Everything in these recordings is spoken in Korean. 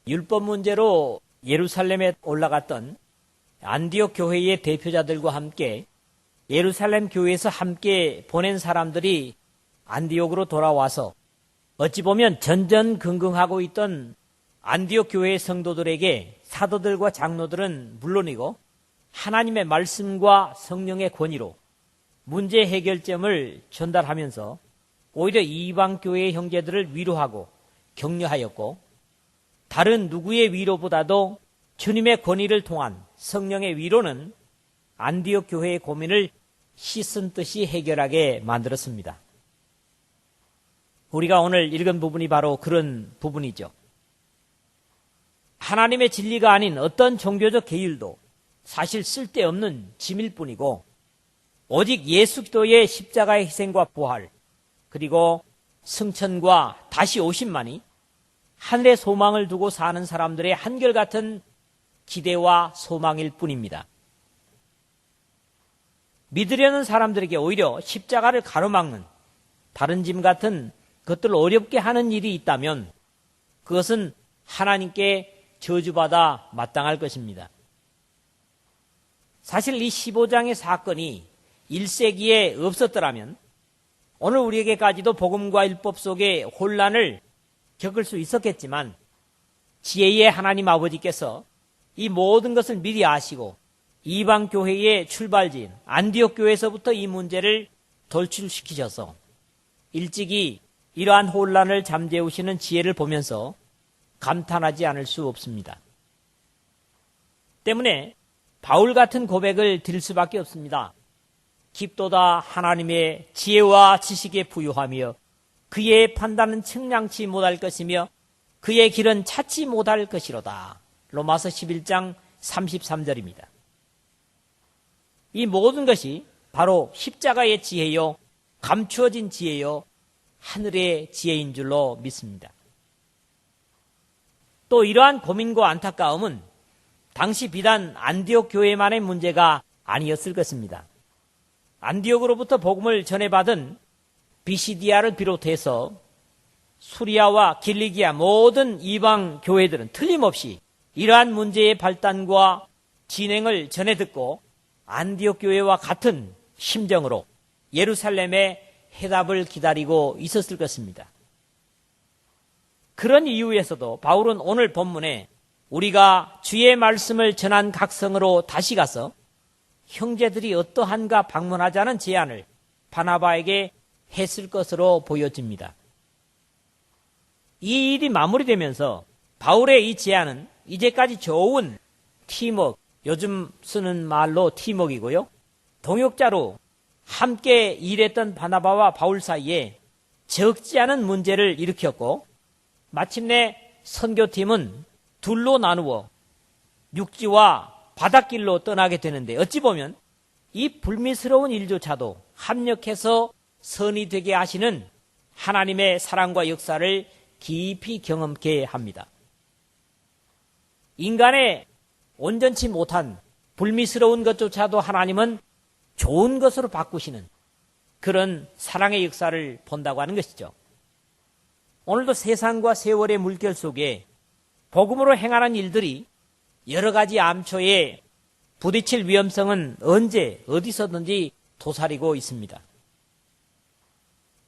율법 문제로 예루살렘에 올라갔던 안디옥 교회의 대표자들과 함께 예루살렘 교회에서 함께 보낸 사람들이 안디옥으로 돌아와서 어찌 보면 전전긍긍하고 있던 안디옥 교회의 성도들에게 사도들과 장로들은 물론이고 하나님의 말씀과 성령의 권위로 문제 해결점을 전달하면서 오히려 이방 교회의 형제들을 위로하고 격려하였고, 다른 누구의 위로보다도 주님의 권위를 통한 성령의 위로는 안디옥 교회의 고민을 씻은 듯이 해결하게 만들었습니다. 우리가 오늘 읽은 부분이 바로 그런 부분이죠. 하나님의 진리가 아닌 어떤 종교적 계율도 사실 쓸데없는 짐일 뿐이고, 오직 예수 그리스도의 십자가의 희생과 부활, 그리고 승천과 다시 오심만이 하늘의 소망을 두고 사는 사람들의 한결같은 기대와 소망일 뿐입니다. 믿으려는 사람들에게 오히려 십자가를 가로막는 다른 짐 같은 것들을 어렵게 하는 일이 있다면 그것은 하나님께 저주받아 마땅할 것입니다. 사실 이 15장의 사건이 1세기에 없었더라면 오늘 우리에게까지도 복음과 율법 속의 혼란을 겪을 수 있었겠지만, 지혜의 하나님 아버지께서 이 모든 것을 미리 아시고 이방 교회의 출발지인 안디옥 교회에서부터 이 문제를 돌출시키셔서 일찍이 이러한 혼란을 잠재우시는 지혜를 보면서 감탄하지 않을 수 없습니다. 때문에 바울 같은 고백을 드릴 수밖에 없습니다. 깊도다 하나님의 지혜와 지식에 부유하며 그의 판단은 측량치 못할 것이며 그의 길은 찾지 못할 것이로다. 로마서 11장 33절입니다. 이 모든 것이 바로 십자가의 지혜요, 감추어진 지혜요, 하늘의 지혜인 줄로 믿습니다. 또 이러한 고민과 안타까움은 당시 비단 안디옥 교회만의 문제가 아니었을 것입니다. 안디옥으로부터 복음을 전해받은 비시디아를 비롯해서 수리아와 길리기아 모든 이방 교회들은 틀림없이 이러한 문제의 발단과 진행을 전해 듣고 안디옥 교회와 같은 심정으로 예루살렘의 해답을 기다리고 있었을 것입니다. 그런 이유에서도 바울은 오늘 본문에 우리가 주의 말씀을 전한 각성으로 다시 가서 형제들이 어떠한가 방문하자는 제안을 바나바에게 했을 것으로 보여집니다. 이 일이 마무리되면서 바울의 이 제안은 이제까지 좋은 팀워크, 요즘 쓰는 말로 팀워크이고요, 동역자로 함께 일했던 바나바와 바울 사이에 적지 않은 문제를 일으켰고, 마침내 선교팀은 둘로 나누어 육지와 바닷길로 떠나게 되는데, 어찌 보면 이 불미스러운 일조차도 합력해서 선이 되게 하시는 하나님의 사랑과 역사를 깊이 경험케 합니다. 인간의 온전치 못한 불미스러운 것조차도 하나님은 좋은 것으로 바꾸시는 그런 사랑의 역사를 본다고 하는 것이죠. 오늘도 세상과 세월의 물결 속에 복음으로 행하는 일들이 여러 가지 암초에 부딪힐 위험성은 언제 어디서든지 도사리고 있습니다.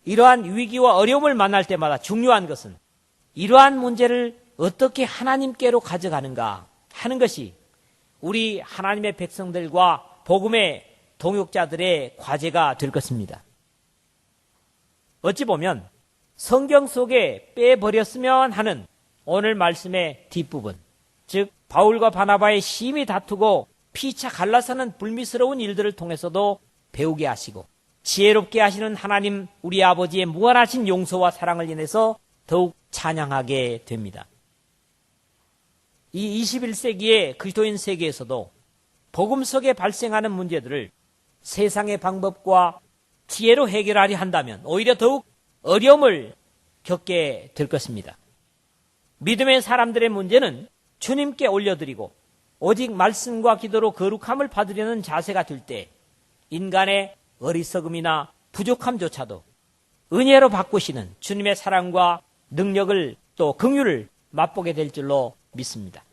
이러한 위기와 어려움을 만날 때마다 중요한 것은 이러한 문제를 어떻게 하나님께로 가져가는가 하는 것이 우리 하나님의 백성들과 복음의 동역자들의 과제가 될 것입니다. 어찌 보면 성경 속에 빼버렸으면 하는 오늘 말씀의 뒷부분, 즉 바울과 바나바의 심히 다투고 피차 갈라서는 불미스러운 일들을 통해서도 배우게 하시고 지혜롭게 하시는 하나님 우리 아버지의 무한하신 용서와 사랑을 인해서 더욱 찬양하게 됩니다. 이 21세기의 그리스도인 세계에서도 복음 속에 발생하는 문제들을 세상의 방법과 지혜로 해결하려 한다면 오히려 더욱 어려움을 겪게 될 것입니다. 믿음의 사람들의 문제는 주님께 올려드리고 오직 말씀과 기도로 거룩함을 받으려는 자세가 될 때 인간의 어리석음이나 부족함조차도 은혜로 바꾸시는 주님의 사랑과 능력을 또 긍휼을 맛보게 될 줄로 믿습니다.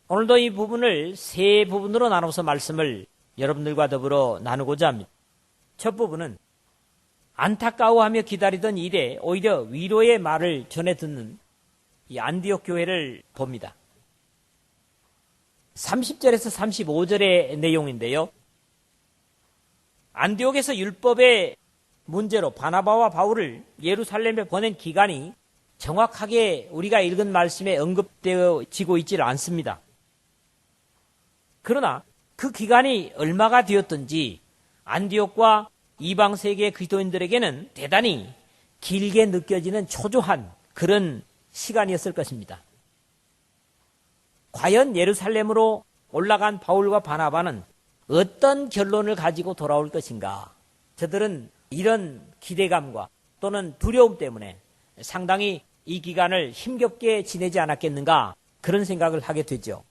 오늘도 이 부분을 세 부분으로 나눠서 말씀을 여러분들과 더불어 나누고자 합니다. 첫 부분은 안타까워하며 기다리던 일에 오히려 위로의 말을 전해 듣는 이 안디옥 교회를 봅니다. 30절에서 35절의 내용인데요. 안디옥에서 율법의 문제로 바나바와 바울을 예루살렘에 보낸 기간이 정확하게 우리가 읽은 말씀에 언급되어지고 있지를 않습니다. 그러나 그 기간이 얼마가 되었든지 안디옥과 이방 세계 그리스도인들에게는 대단히 길게 느껴지는 초조한 그런 시간이었을 것입니다. 과연 예루살렘으로 올라간 바울과 바나바는 어떤 결론을 가지고 돌아올 것인가? 저들은 이런 기대감과 또는 두려움 때문에 상당히 이 기간을 힘겹게 지내지 않았겠는가? 그런 생각을 하게 되죠.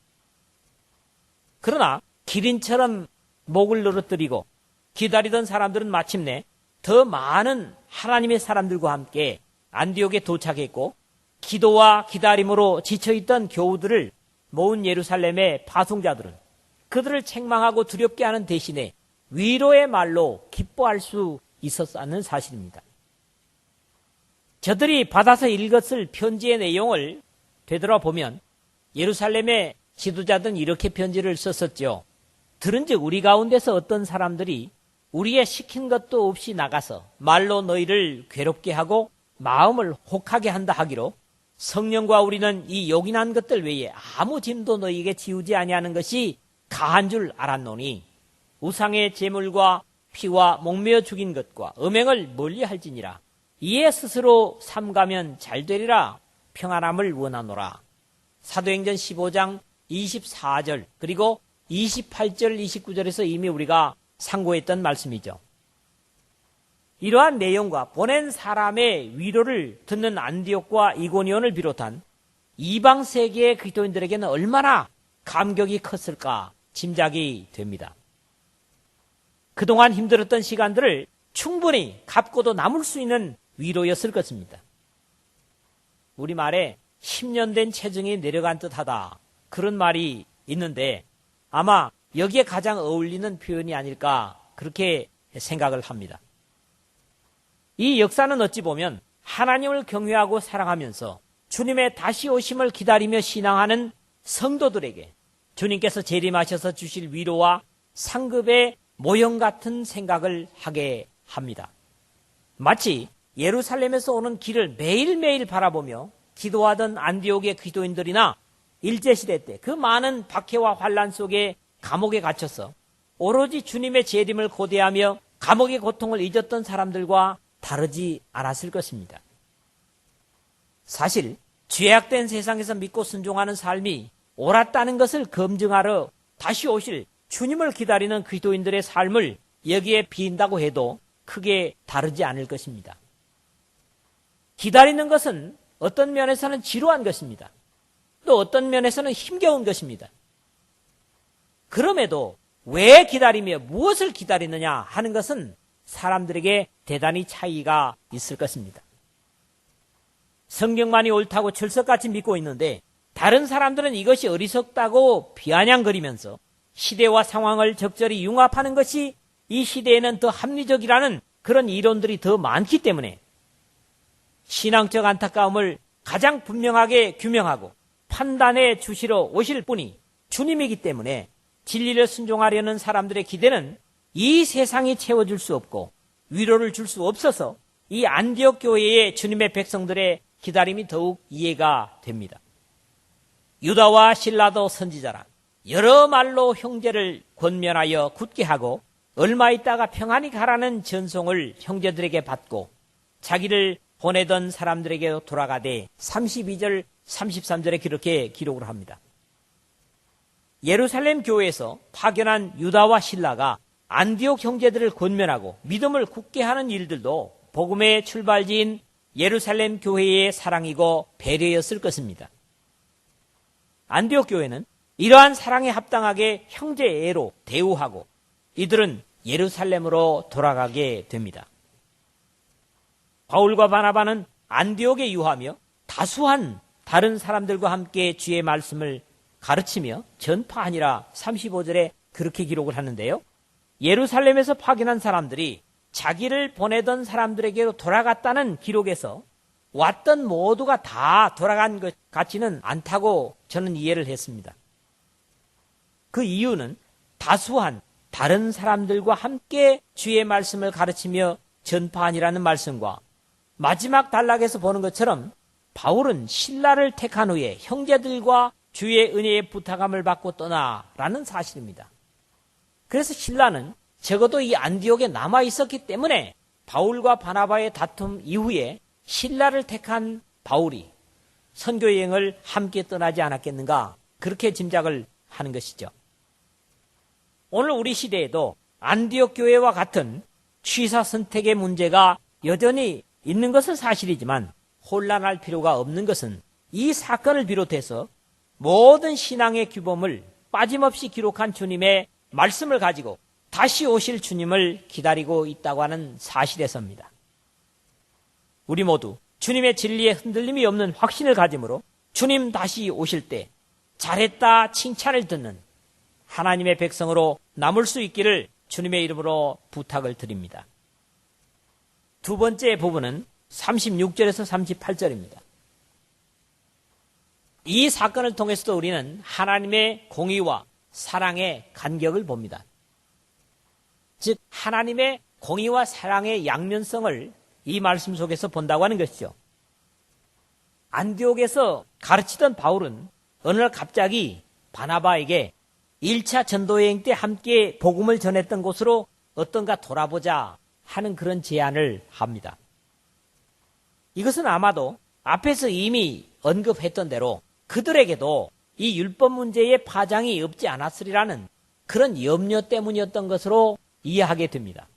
그러나 기린처럼 목을 늘어뜨리고 기다리던 사람들은 마침내 더 많은 하나님의 사람들과 함께 안디옥에 도착했고 기도와 기다림으로 지쳐있던 교우들을 모은 예루살렘의 파송자들은 그들을 책망하고 두렵게 하는 대신에 위로의 말로 기뻐할 수 있었다는 사실입니다. 저들이 받아서 읽었을 편지의 내용을 되돌아보면 예루살렘의 지도자들은 이렇게 편지를 썼었죠. 들은즉 우리 가운데서 어떤 사람들이 우리의 시킨 것도 없이 나가서 말로 너희를 괴롭게 하고 마음을 혹하게 한다 하기로 성령과 우리는 이 요긴한 것들 외에 아무 짐도 너희에게 지우지 아니하는 것이 가한 줄 알았노니 우상의 제물과 피와 목매어 죽인 것과 음행을 멀리할지니라. 이에 스스로 삼가면 잘되리라. 평안함을 원하노라. 사도행전 15장 24절 그리고 28절 29절에서 이미 우리가 상고했던 말씀이죠. 이러한 내용과 보낸 사람의 위로를 듣는 안디옥과 이고니온을 비롯한 이방 세계의 그리스도인들에게는 얼마나 감격이 컸을까 짐작이 됩니다. 그동안 힘들었던 시간들을 충분히 갚고도 남을 수 있는 위로였을 것입니다. 우리말에 10년 된 체중이 내려간 듯하다 그런 말이 있는데 아마 여기에 가장 어울리는 표현이 아닐까 그렇게 생각을 합니다. 이 역사는 어찌 보면 하나님을 경외하고 사랑하면서 주님의 다시 오심을 기다리며 신앙하는 성도들에게 주님께서 재림하셔서 주실 위로와 상급의 모형 같은 생각을 하게 합니다. 마치 예루살렘에서 오는 길을 매일매일 바라보며 기도하던 안디옥의 기도인들이나 일제시대 때 그 많은 박해와 환란 속에 감옥에 갇혀서 오로지 주님의 재림을 고대하며 감옥의 고통을 잊었던 사람들과 다르지 않았을 것입니다. 사실 죄악된 세상에서 믿고 순종하는 삶이 옳았다는 것을 검증하러 다시 오실 주님을 기다리는 그리스도인들의 삶을 여기에 비인다고 해도 크게 다르지 않을 것입니다. 기다리는 것은 어떤 면에서는 지루한 것입니다. 또 어떤 면에서는 힘겨운 것입니다. 그럼에도 왜 기다리며 무엇을 기다리느냐 하는 것은 사람들에게 대단히 차이가 있을 것입니다. 성경만이 옳다고 철석같이 믿고 있는데 다른 사람들은 이것이 어리석다고 비아냥거리면서 시대와 상황을 적절히 융합하는 것이 이 시대에는 더 합리적이라는 그런 이론들이 더 많기 때문에 신앙적 안타까움을 가장 분명하게 규명하고 판단해 주시러 오실 분이 주님이기 때문에 진리를 순종하려는 사람들의 기대는 이 세상이 채워줄 수 없고 위로를 줄 수 없어서 이 안디옥 교회의 주님의 백성들의 기다림이 더욱 이해가 됩니다. 유다와 실라도 선지자라 여러 말로 형제를 권면하여 굳게 하고 얼마 있다가 평안히 가라는 전송을 형제들에게 받고 자기를 보내던 사람들에게 돌아가되 32절 33절에 그렇게 기록을 합니다. 예루살렘 교회에서 파견한 유다와 실라가 안디옥 형제들을 권면하고 믿음을 굳게 하는 일들도 복음의 출발지인 예루살렘 교회의 사랑이고 배려였을 것입니다. 안디옥 교회는 이러한 사랑에 합당하게 형제애로 대우하고 이들은 예루살렘으로 돌아가게 됩니다. 바울과 바나바는 안디옥에 유하며 다수한 다른 사람들과 함께 주의 말씀을 가르치며 전파하니라 35절에 그렇게 기록을 하는데요. 예루살렘에서 파견한 사람들이 자기를 보내던 사람들에게로 돌아갔다는 기록에서 왔던 모두가 다 돌아간 것 같지는 않다고 저는 이해를 했습니다. 그 이유는 다수한 다른 사람들과 함께 주의 말씀을 가르치며 전파하니라는 말씀과 마지막 단락에서 보는 것처럼 바울은 신라를 택한 후에 형제들과 주의 은혜의 부탁함을 받고 떠나라는 사실입니다. 그래서 신라는 적어도 이 안디옥에 남아 있었기 때문에 바울과 바나바의 다툼 이후에 신라를 택한 바울이 선교 여행을 함께 떠나지 않았겠는가, 그렇게 짐작을 하는 것이죠. 오늘 우리 시대에도 안디옥 교회와 같은 취사 선택의 문제가 여전히 있는 것은 사실이지만 혼란할 필요가 없는 것은 이 사건을 비롯해서 모든 신앙의 규범을 빠짐없이 기록한 주님의 말씀을 가지고 다시 오실 주님을 기다리고 있다고 하는 사실에서입니다. 우리 모두 주님의 진리에 흔들림이 없는 확신을 가짐으로 주님 다시 오실 때 잘했다 칭찬을 듣는 하나님의 백성으로 남을 수 있기를 주님의 이름으로 부탁을 드립니다. 두 번째 부분은 36절에서 38절입니다. 이 사건을 통해서도 우리는 하나님의 공의와 사랑의 간격을 봅니다. 즉 하나님의 공의와 사랑의 양면성을 이 말씀 속에서 본다고 하는 것이죠. 안디옥에서 가르치던 바울은 어느 날 갑자기 바나바에게 1차 전도여행 때 함께 복음을 전했던 곳으로 어떤가 돌아보자 하는 그런 제안을 합니다. 이것은 아마도 앞에서 이미 언급했던 대로 그들에게도 이 율법 문제에 파장이 없지 않았으리라는 그런 염려 때문이었던 것으로 이해하게 됩니다.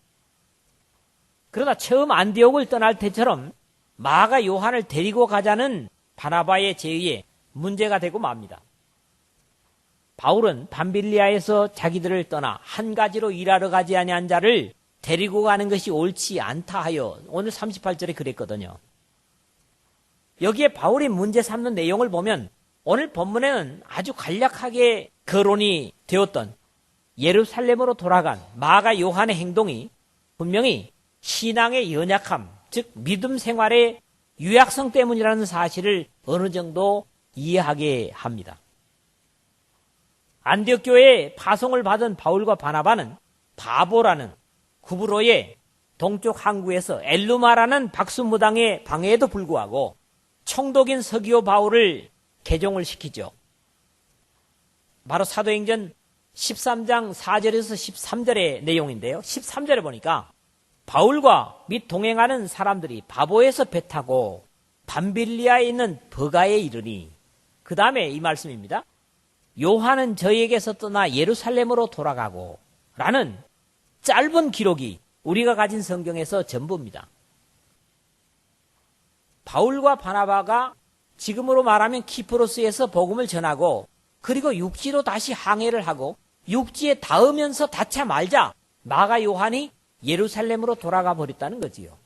그러나 처음 안디옥을 떠날 때처럼 마가 요한을 데리고 가자는 바나바의 제의에 문제가 되고 맙니다. 바울은 밤빌리아에서 자기들을 떠나 한 가지로 일하러 가지 아니한 자를 데리고 가는 것이 옳지 않다 하여 오늘 38절에 그랬거든요. 여기에 바울이 문제 삼는 내용을 보면 오늘 본문에는 아주 간략하게 거론이 되었던 예루살렘으로 돌아간 마가 요한의 행동이 분명히 신앙의 연약함, 즉 믿음 생활의 유약성 때문이라는 사실을 어느 정도 이해하게 합니다. 안디옥 교회에 파송을 받은 바울과 바나바는 바보라는 구브로의 동쪽 항구에서 엘루마라는 박수무당의 방해에도 불구하고 총독인 서기오 바울을 개종을 시키죠. 바로 사도행전 13장 4절에서 13절의 내용인데요. 13절에 보니까 바울과 및 동행하는 사람들이 바보에서 배 타고 밤빌리아에 있는 버가에 이르니, 그 다음에 이 말씀입니다. 요한은 저희에게서 떠나 예루살렘으로 돌아가고 라는 짧은 기록이 우리가 가진 성경에서 전부입니다. 바울과 바나바가 지금으로 말하면 키프로스에서 복음을 전하고 그리고 육지로 다시 항해를 하고 육지에 닿으면서 닿자 말자 마가 요한이 예루살렘으로 돌아가 버렸다는 거지요.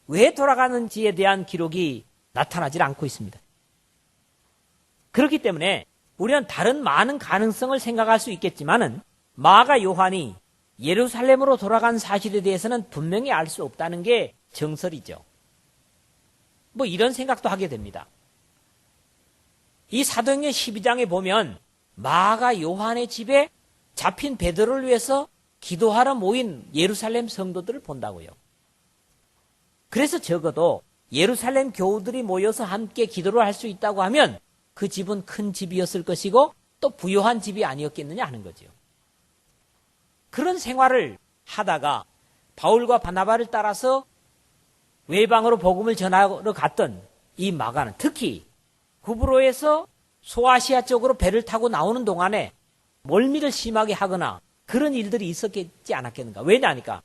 왜 돌아가는지에 대한 기록이 나타나질 않고 있습니다. 그렇기 때문에 우리는 다른 많은 가능성을 생각할 수 있겠지만은 마가 요한이 예루살렘으로 돌아간 사실에 대해서는 분명히 알 수 없다는 게 정설이죠. 뭐 이런 생각도 하게 됩니다. 이 사도행전 12장에 보면 마가 요한의 집에 잡힌 베드로를 위해서 기도하러 모인 예루살렘 성도들을 본다고요. 그래서 적어도 예루살렘 교우들이 모여서 함께 기도를 할 수 있다고 하면 그 집은 큰 집이었을 것이고 또 부유한 집이 아니었겠느냐 하는 거죠. 그런 생활을 하다가 바울과 바나바를 따라서 외방으로 복음을 전하러 갔던 이 마가는 특히 구브로에서 소아시아 쪽으로 배를 타고 나오는 동안에 멀미를 심하게 하거나 그런 일들이 있었겠지 않았겠는가. 왜냐하니까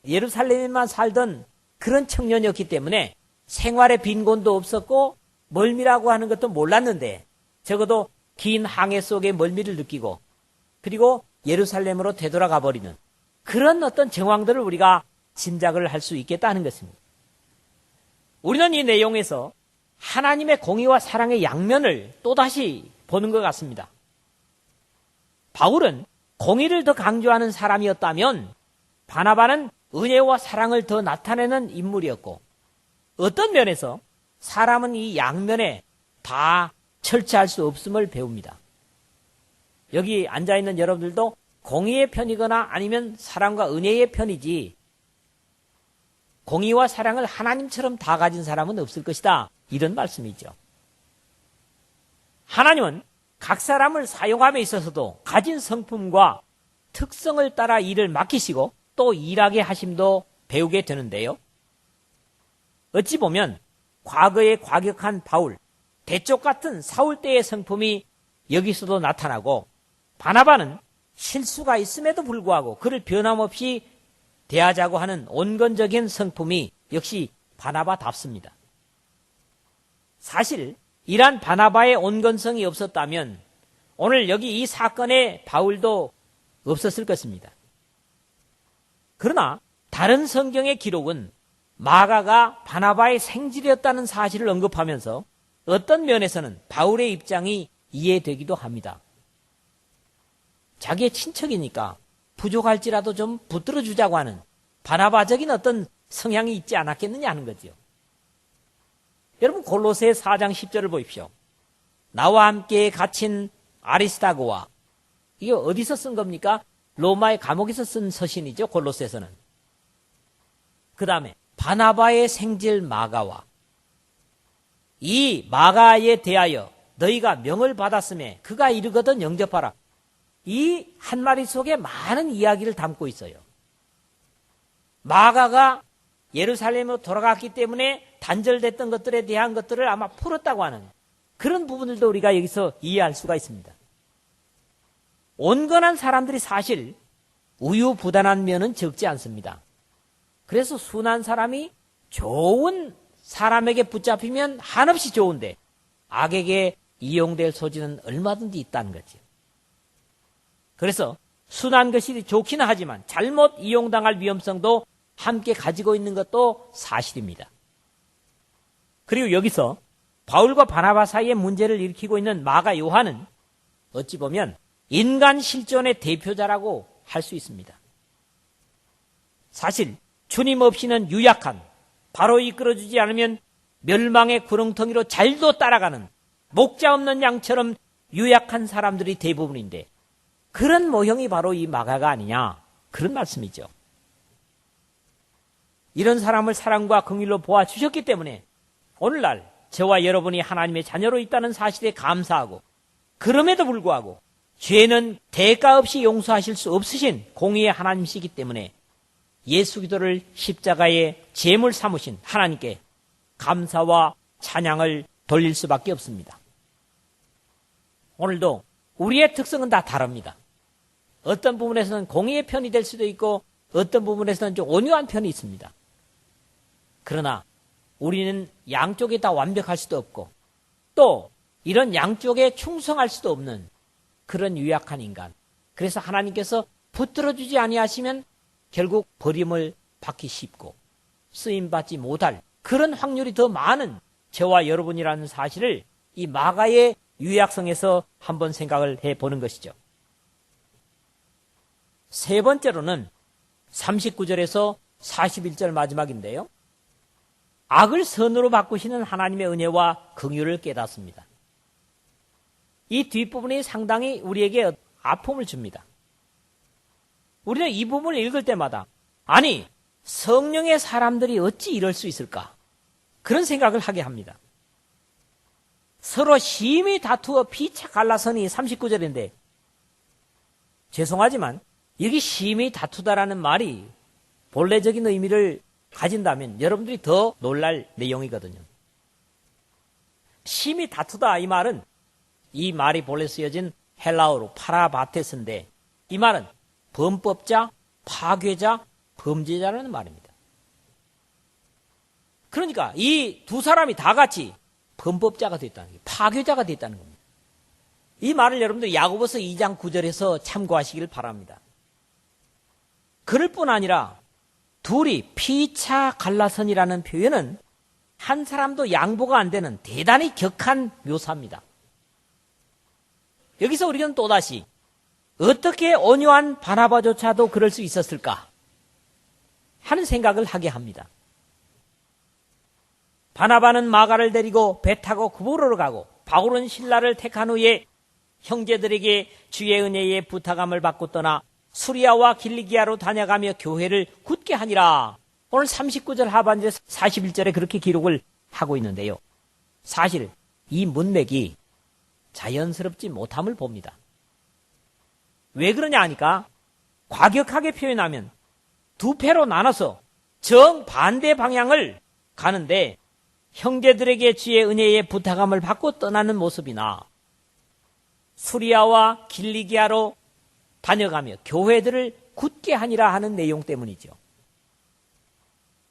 예루살렘에만 살던 그런 청년이었기 때문에 생활에 빈곤도 없었고 멀미라고 하는 것도 몰랐는데 적어도 긴 항해 속에 멀미를 느끼고 그리고 예루살렘으로 되돌아가 버리는 그런 어떤 정황들을 우리가 짐작을 할 수 있겠다는 것입니다. 우리는 이 내용에서 하나님의 공의와 사랑의 양면을 또다시 보는 것 같습니다. 바울은 공의를 더 강조하는 사람이었다면 바나바는 은혜와 사랑을 더 나타내는 인물이었고, 어떤 면에서 사람은 이 양면에 다 철저할 수 없음을 배웁니다. 여기 앉아있는 여러분들도 공의의 편이거나 아니면 사랑과 은혜의 편이지, 공의와 사랑을 하나님처럼 다 가진 사람은 없을 것이다, 이런 말씀이죠. 하나님은 각 사람을 사용함에 있어서도 가진 성품과 특성을 따라 일을 맡기시고 또 일하게 하심도 배우게 되는데요. 어찌 보면 과거에 과격한 바울, 대쪽 같은 사울 때의 성품이 여기서도 나타나고, 바나바는 실수가 있음에도 불구하고 그를 변함없이 대하자고 하는 온건적인 성품이 역시 바나바답습니다. 사실 이러한 바나바의 온건성이 없었다면 오늘 여기 이 사건에 바울도 없었을 것입니다. 그러나 다른 성경의 기록은 마가가 바나바의 생질이었다는 사실을 언급하면서 어떤 면에서는 바울의 입장이 이해되기도 합니다. 자기의 친척이니까 부족할지라도 좀 붙들어 주자고 하는 바나바적인 어떤 성향이 있지 않았겠느냐 하는 거죠. 여러분, 골로새 4장 10절을 보십시오. 나와 함께 갇힌 아리스다고와, 이게 어디서 쓴 겁니까? 로마의 감옥에서 쓴 서신이죠, 골로새서는. 그 다음에 바나바의 생질 마가와, 이 마가에 대하여 너희가 명을 받았음에 그가 이르거든 영접하라. 이 한마디 속에 많은 이야기를 담고 있어요. 마가가 예루살렘으로 돌아갔기 때문에 단절됐던 것들에 대한 것들을 아마 풀었다고 하는 그런 부분들도 우리가 여기서 이해할 수가 있습니다. 온건한 사람들이 사실 우유부단한 면은 적지 않습니다. 그래서 순한 사람이 좋은 사람에게 붙잡히면 한없이 좋은데 악에게 이용될 소지는 얼마든지 있다는 거죠. 그래서 순한 것이 좋기는 하지만 잘못 이용당할 위험성도 함께 가지고 있는 것도 사실입니다. 그리고 여기서 바울과 바나바 사이의 문제를 일으키고 있는 마가 요한은 어찌 보면 인간 실존의 대표자라고 할 수 있습니다. 사실 주님 없이는 유약한, 바로 이끌어주지 않으면 멸망의 구렁텅이로 잘도 따라가는 목자 없는 양처럼 유약한 사람들이 대부분인데, 그런 모형이 바로 이 마가가 아니냐, 그런 말씀이죠. 이런 사람을 사랑과 긍휼로 보아주셨기 때문에 오늘날 저와 여러분이 하나님의 자녀로 있다는 사실에 감사하고, 그럼에도 불구하고 죄는 대가 없이 용서하실 수 없으신 공의의 하나님이시기 때문에 예수 기도를 십자가의 제물 삼으신 하나님께 감사와 찬양을 돌릴 수밖에 없습니다. 오늘도 우리의 특성은 다 다릅니다. 어떤 부분에서는 공의의 편이 될 수도 있고 어떤 부분에서는 좀 온유한 편이 있습니다. 그러나 우리는 양쪽에 다 완벽할 수도 없고 또 이런 양쪽에 충성할 수도 없는 그런 유약한 인간. 그래서 하나님께서 붙들어주지 아니하시면 결국 버림을 받기 쉽고 쓰임받지 못할 그런 확률이 더 많은 저와 여러분이라는 사실을 이 마가의 유약성에서 한번 생각을 해보는 것이죠. 세 번째로는 39절에서 41절 마지막인데요. 악을 선으로 바꾸시는 하나님의 은혜와 긍휼을 깨닫습니다. 이 뒷부분이 상당히 우리에게 아픔을 줍니다. 우리는 이 부분을 읽을 때마다 아니 성령의 사람들이 어찌 이럴 수 있을까? 그런 생각을 하게 합니다. 서로 심히 다투어 피차 갈라서니 39절인데 죄송하지만 여기 심히 다투다라는 말이 본래적인 의미를 가진다면 여러분들이 더 놀랄 내용이거든요. 심히 다투다 이 말은 이 말이 본래 쓰여진 헬라어로 파라바테스인데 이 말은 범법자, 파괴자, 범죄자라는 말입니다. 그러니까 이 두 사람이 다 같이 범법자가 됐다는 거예요. 파괴자가 됐다는 겁니다. 이 말을 여러분들 야고보서 2장 9절에서 참고하시길 바랍니다. 그럴 뿐 아니라 둘이 피차 갈라선이라는 표현은 한 사람도 양보가 안 되는 대단히 격한 묘사입니다. 여기서 우리는 또다시 어떻게 온유한 바나바조차도 그럴 수 있었을까 하는 생각을 하게 합니다. 바나바는 마가를 데리고 배 타고 구부로로 가고 바울은 신라를 택한 후에 형제들에게 주의 은혜의 부탁함을 받고 떠나 수리아와 길리기아로 다녀가며 교회를 굳게 하니라. 오늘 39절 하반절 41절에 그렇게 기록을 하고 있는데요. 사실 이 문맥이 자연스럽지 못함을 봅니다. 왜 그러냐 하니까 과격하게 표현하면 두 패로 나눠서 정반대 방향을 가는데 형제들에게 주의 은혜의 부탁함을 받고 떠나는 모습이나 수리아와 길리기아로 다녀가며 교회들을 굳게 하니라 하는 내용 때문이죠.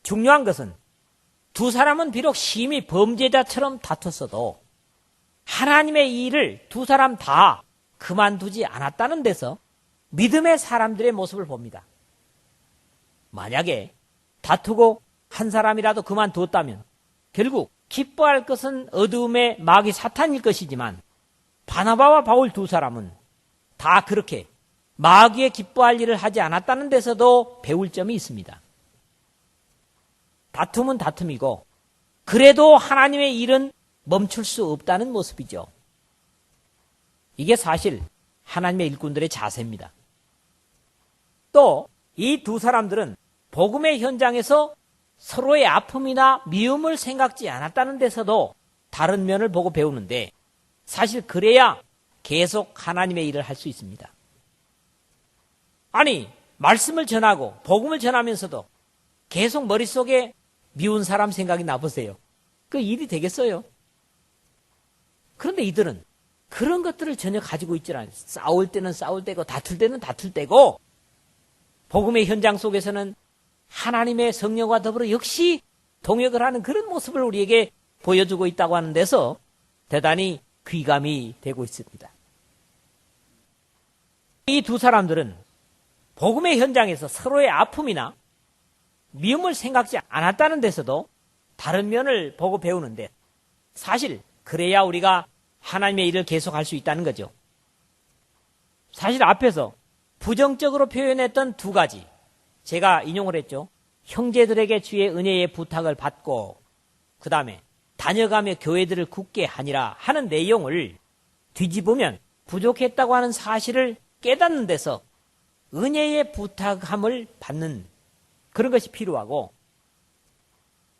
중요한 것은 두 사람은 비록 심히 범죄자처럼 다퉜어도 하나님의 일을 두 사람 다 그만두지 않았다는 데서 믿음의 사람들의 모습을 봅니다. 만약에 다투고 한 사람이라도 그만두었다면 결국 기뻐할 것은 어두움의 마귀 사탄일 것이지만 바나바와 바울 두 사람은 다 그렇게 마귀의 기뻐할 일을 하지 않았다는 데서도 배울 점이 있습니다. 다툼은 다툼이고 그래도 하나님의 일은 멈출 수 없다는 모습이죠. 이게 사실 하나님의 일꾼들의 자세입니다. 또 이 두 사람들은 복음의 현장에서 서로의 아픔이나 미움을 생각지 않았다는 데서도 다른 면을 보고 배우는데 사실 그래야 계속 하나님의 일을 할 수 있습니다. 아니, 말씀을 전하고 복음을 전하면서도 계속 머릿속에 미운 사람 생각이 나보세요. 그 일이 되겠어요? 그런데 이들은 그런 것들을 전혀 가지고 있지 않아요. 싸울 때는 싸울 때고 다툴 때는 다툴 때고 복음의 현장 속에서는 하나님의 성령과 더불어 역시 동역을 하는 그런 모습을 우리에게 보여주고 있다고 하는 데서 대단히 귀감이 되고 있습니다. 이 두 사람들은 복음의 현장에서 서로의 아픔이나 미움을 생각지 않았다는 데서도 다른 면을 보고 배우는데 사실 그래야 우리가 하나님의 일을 계속할 수 있다는 거죠. 사실 앞에서 부정적으로 표현했던 두 가지 제가 인용을 했죠. 형제들에게 주의 은혜의 부탁을 받고 그 다음에 다녀가며 교회들을 굳게 하니라 하는 내용을 뒤집으면 부족했다고 하는 사실을 깨닫는 데서 은혜의 부탁함을 받는 그런 것이 필요하고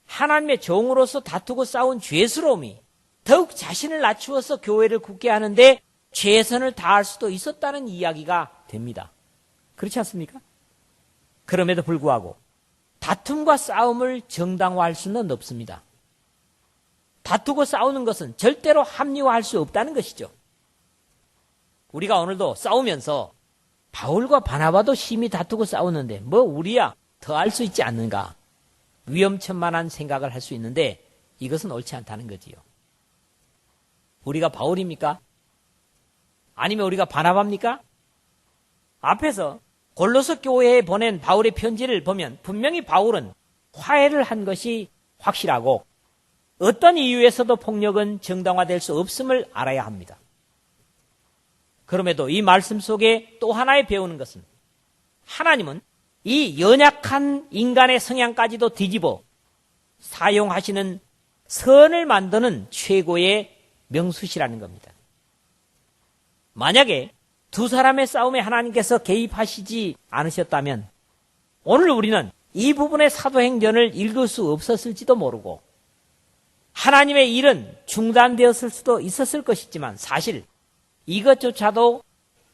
하나님의 종으로서 다투고 싸운 죄스러움이 더욱 자신을 낮추어서 교회를 굳게 하는데 최선을 다할 수도 있었다는 이야기가 됩니다. 그렇지 않습니까? 그럼에도 불구하고 다툼과 싸움을 정당화할 수는 없습니다. 다투고 싸우는 것은 절대로 합리화할 수 없다는 것이죠. 우리가 오늘도 싸우면서 바울과 바나바도 심히 다투고 싸우는데 뭐 우리야 더 할 수 있지 않는가 위험천만한 생각을 할 수 있는데 이것은 옳지 않다는 거지요. 우리가 바울입니까? 아니면 우리가 바나바입니까? 앞에서 골로새 교회에 보낸 바울의 편지를 보면 분명히 바울은 화해를 한 것이 확실하고 어떤 이유에서도 폭력은 정당화될 수 없음을 알아야 합니다. 그럼에도 이 말씀 속에 또 하나의 배우는 것은 하나님은 이 연약한 인간의 성향까지도 뒤집어 사용하시는 선을 만드는 최고의 명수시라는 겁니다. 만약에 두 사람의 싸움에 하나님께서 개입하시지 않으셨다면 오늘 우리는 이 부분의 사도행전을 읽을 수 없었을지도 모르고 하나님의 일은 중단되었을 수도 있었을 것이지만 사실 이것조차도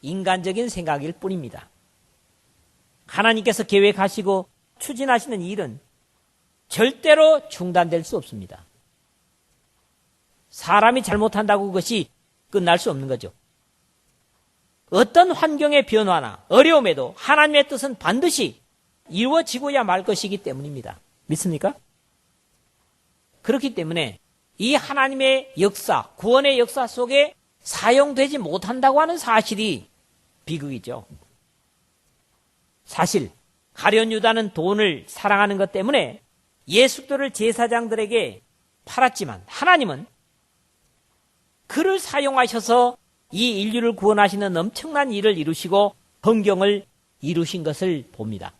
인간적인 생각일 뿐입니다. 하나님께서 계획하시고 추진하시는 일은 절대로 중단될 수 없습니다. 사람이 잘못한다고 그것이 끝날 수 없는 거죠. 어떤 환경의 변화나 어려움에도 하나님의 뜻은 반드시 이루어지고야 말 것이기 때문입니다. 믿습니까? 그렇기 때문에 이 하나님의 역사, 구원의 역사 속에 사용되지 못한다고 하는 사실이 비극이죠. 사실 가룟 유다는 돈을 사랑하는 것 때문에 예수들을 제사장들에게 팔았지만 하나님은 그를 사용하셔서 이 인류를 구원하시는 엄청난 일을 이루시고 성경을 이루신 것을 봅니다.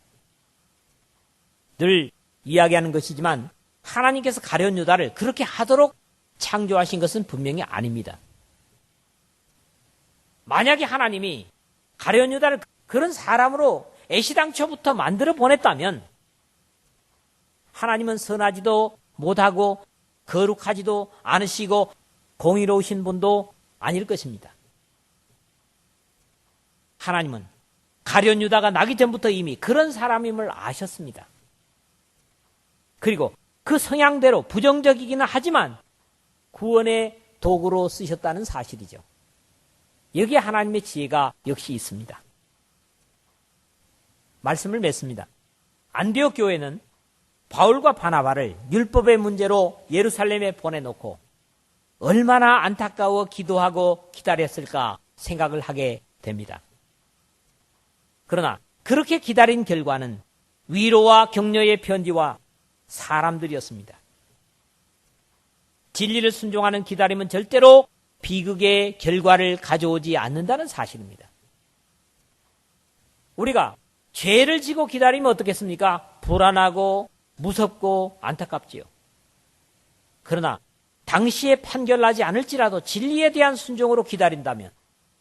늘 이야기하는 것이지만 하나님께서 가룟 유다를 그렇게 하도록 창조하신 것은 분명히 아닙니다. 만약에 하나님이 가룟 유다를 그런 사람으로 애시당초부터 만들어 보냈다면 하나님은 선하지도 못하고 거룩하지도 않으시고 공의로우신 분도 아닐 것입니다. 하나님은 가룟 유다가 나기 전부터 이미 그런 사람임을 아셨습니다. 그리고 그 성향대로 부정적이기는 하지만 구원의 도구로 쓰셨다는 사실이죠. 여기에 하나님의 지혜가 역시 있습니다. 말씀을 맺습니다. 안디옥 교회는 바울과 바나바를 율법의 문제로 예루살렘에 보내놓고 얼마나 안타까워 기도하고 기다렸을까 생각을 하게 됩니다. 그러나 그렇게 기다린 결과는 위로와 격려의 편지와 사람들이었습니다. 진리를 순종하는 기다림은 절대로 비극의 결과를 가져오지 않는다는 사실입니다. 우리가 죄를 지고 기다리면 어떻겠습니까? 불안하고 무섭고 안타깝지요. 그러나 당시에 판결나지 않을지라도 진리에 대한 순종으로 기다린다면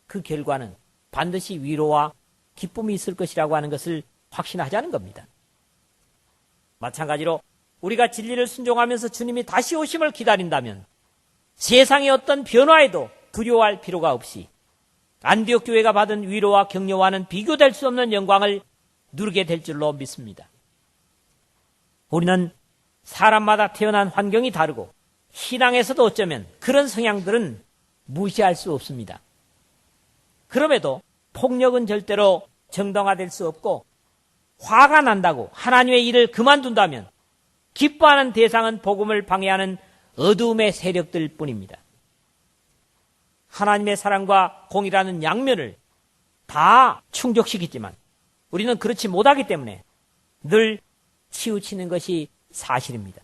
그 결과는 반드시 위로와 기쁨이 있을 것이라고 하는 것을 확신하자는 겁니다. 마찬가지로 우리가 진리를 순종하면서 주님이 다시 오심을 기다린다면 세상의 어떤 변화에도 두려워할 필요가 없이 안디옥 교회가 받은 위로와 격려와는 비교될 수 없는 영광을 누리게 될 줄로 믿습니다. 우리는 사람마다 태어난 환경이 다르고 신앙에서도 어쩌면 그런 성향들은 무시할 수 없습니다. 그럼에도 폭력은 절대로 정당화될 수 없고 화가 난다고 하나님의 일을 그만둔다면 기뻐하는 대상은 복음을 방해하는 어두움의 세력들 뿐입니다. 하나님의 사랑과 공의라는 양면을 다 충족시키지만 우리는 그렇지 못하기 때문에 늘 치우치는 것이 사실입니다.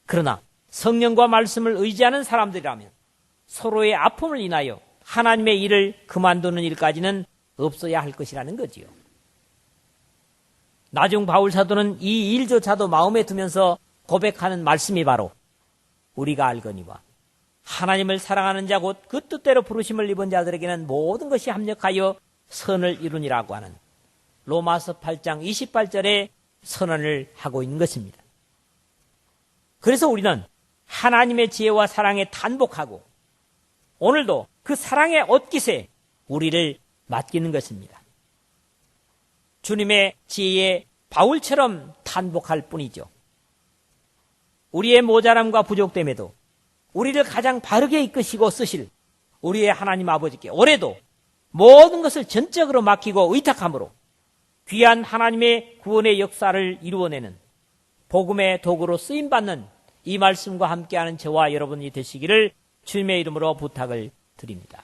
그러나 성령과 말씀을 의지하는 사람들이라면 서로의 아픔을 인하여 하나님의 일을 그만두는 일까지는 없어야 할 것이라는 거지요. 나중 바울 사도는 이 일조차도 마음에 두면서 고백하는 말씀이 바로 우리가 알거니와 하나님을 사랑하는 자 곧 그 뜻대로 부르심을 입은 자들에게는 모든 것이 합력하여 선을 이루니라고 하는 로마서 8장 28절의 선언을 하고 있는 것입니다. 그래서 우리는 하나님의 지혜와 사랑에 탄복하고 오늘도 그 사랑의 옷깃에 우리를 맡기는 것입니다. 주님의 지혜에 바울처럼 탄복할 뿐이죠. 우리의 모자람과 부족됨에도 우리를 가장 바르게 이끄시고 쓰실 우리의 하나님 아버지께 올해도 모든 것을 전적으로 맡기고 의탁함으로 귀한 하나님의 구원의 역사를 이루어내는 복음의 도구로 쓰임받는 이 말씀과 함께하는 저와 여러분이 되시기를 주님의 이름으로 부탁을 드립니다.